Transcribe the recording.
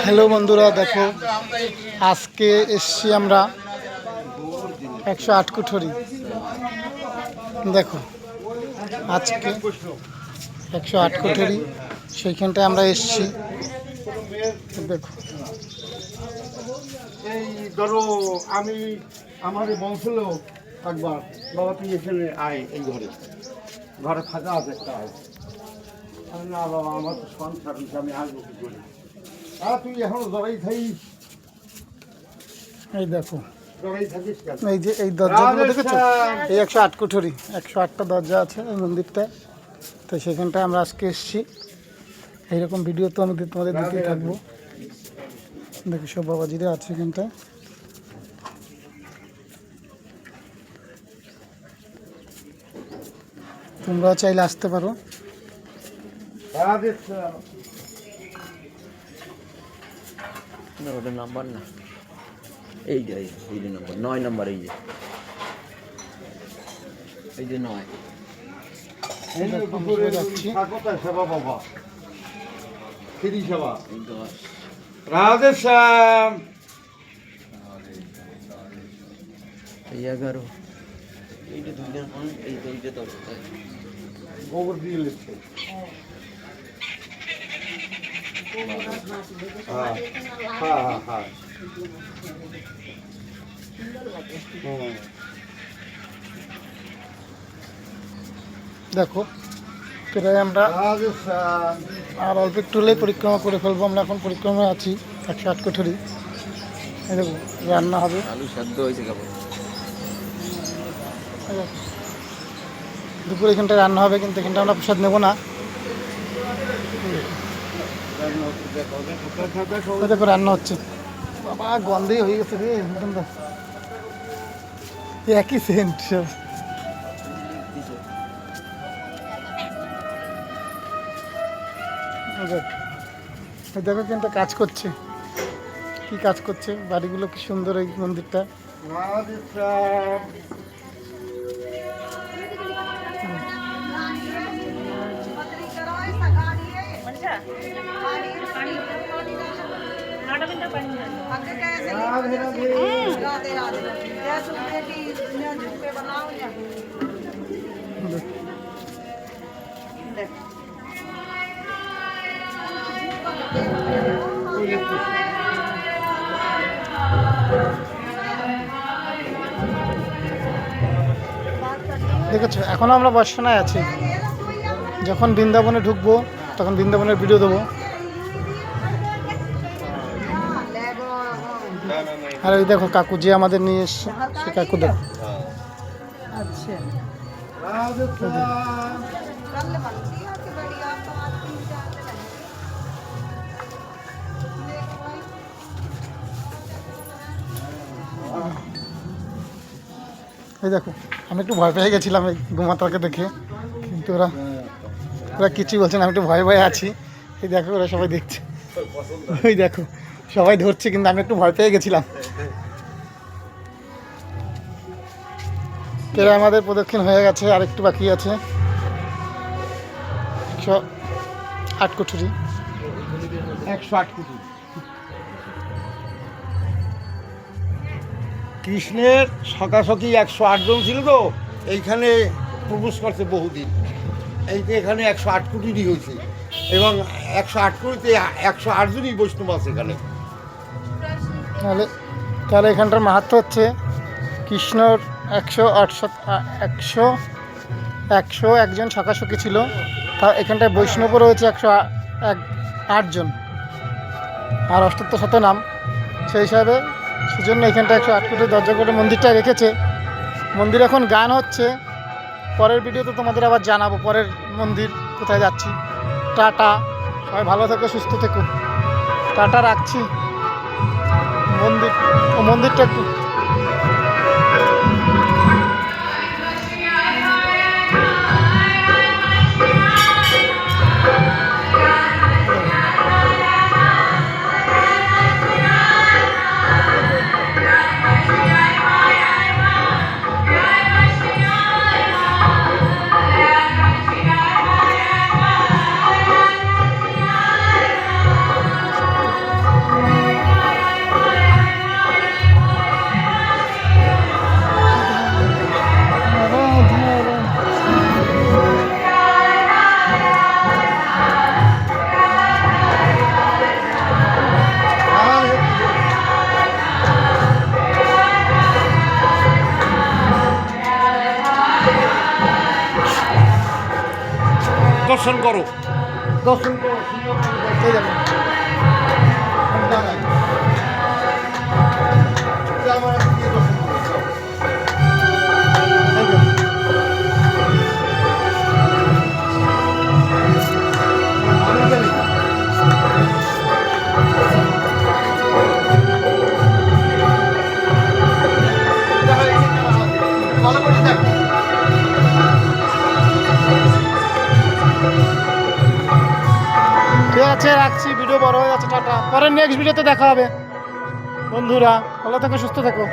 Hello বন্ধুরা, দেখো আজকে এসছি আমরা 108 কুঠরি। দেখো আজকে 108 কুঠরি, সেইখানটায় আমরা এসছি। দেখো এই ধরো আমি আমাদের বংশল একবার বাবা তুই এখানে আয়, এই ঘরে ফাঁকা আছে একটা আয়। না বাবা আমার তো সংসার হয়েছে, আমি আসবো কি করে? তুই এখনো জড়াই থাকিস। এই দেখো জড়াই থাকিস কেন? এই যে এই দরজাগুলো দেখেছো, এই 108 কুঠরি, 108টা দরজা আছে এই মন্দিরটায়। তো সেখানটায় আমরা আজকে এসছি। এইরকম ভিডিও তো আমি তোমাদের দিতেই থাকবো। দেখো সব বাবাজিরা আছে এখানটায়। তোমরাও চাইলে আসতে পারো। ওটা নাম্বার না, এই যে নাম্বার 9 নাম্বার, এই যে 9। যাচ্ছি সেবা বাবা ফিরি সেবা রাধে শ্যাম। এই 11, এইটা 2 নাম্বার, এইটা 10। গোবর দিয়ে লিখছে। হ্যাঁ হ্যাঁ হ্যাঁ দেখো প্রায় আমরা আর অল্প একটু হলেই পরিক্রমা করে ফেলবো। আমরা এখন পরিক্রমায় আছি 108 কুঠরি। এই দেখো রান্না হবে, আলু সেদ্ধ হয়েছে কেবল। দুপুর এখানটায় রান্না হবে, কিন্তু এখানটা আমরা প্রসাদ নেবো না। দেখো রান্না হচ্ছে। বাবা গন্ধেই হয়ে গেছে রে, একই সেন্ট সব। দেখো কিন্তু কাজ করছে, কি কাজ করছে, বাড়িগুলো কি সুন্দর, এই মন্দিরটা। দেখেছো এখনো আমরা বর্ষণায় আছি। যখন বৃন্দাবনে ঢুকবো তখন বৃন্দাবনের ভিডিও দেবো। আর ওই দেখো কাকু যে আমাদের নিয়ে এসছে, সে কাকু দেখো। এই দেখো আমি একটু ভয় পেয়ে গেছিলাম এই গোমাতাকে দেখে, কিন্তু ওরা কিছুই বলছে না, আমি একটু ভয়ে ভয়ে আছি। এই দেখো ওরা সবাই দেখছে, ওই দেখো সবাই ধরছে, কিন্তু আমি একটু ভয় পেয়ে গেছিলাম। প্রায় আমাদের প্রদক্ষিণ হয়ে গেছে, আর একটু বাকি আছে। 108 কুঠরি, 108 কোটি। কৃষ্ণের সকাশকি 108 জন ছিল তো, এইখানে প্রবেশ করছে বহুদিন। এই যে এখানে 108 কোটিরই হয়েছে, এবং 108 কোটিতে 108 জনই বৈষ্ণব আছে এখানে। তাহলে এখানটার মাহাত্ম্য হচ্ছে কৃষ্ণর 101 জন সখাসখী ছিল, তা এখানটায় বৈষ্ণবও রয়েছে 108 জন, আর 78 শতনাম। সেই হিসাবে সেজন্য এখানটা 108 কোটি দরজা করে মন্দিরটা রেখেছে। মন্দির এখন গান হচ্ছে, পরের ভিডিওতে তোমাদের আবার জানাবো পরের মন্দির কোথায় যাচ্ছি। টাটা, সবাই ভালো থেকো, সুস্থ থেকো, টাটা, রাখছি। মন্দিরটা একটু আকর্ষণ করো, দর্শন করো, সুন্দর করে দর্শন এই দেখো দাঁড়ায়। এটা আমার একটু দিয়ে দর্শন করো, যাও। এই দেখো। আমি জানি না। দেখো, এই যে ক্যামেরা আছে, ভালো করে দেখো। ঠিক আছে, রাখছি, ভিডিও বড় হয়ে যাচ্ছে, টাটা। পরের নেক্সট ভিডিওতে দেখা হবে বন্ধুরা, ভালো থেকো, সুস্থ থেকো।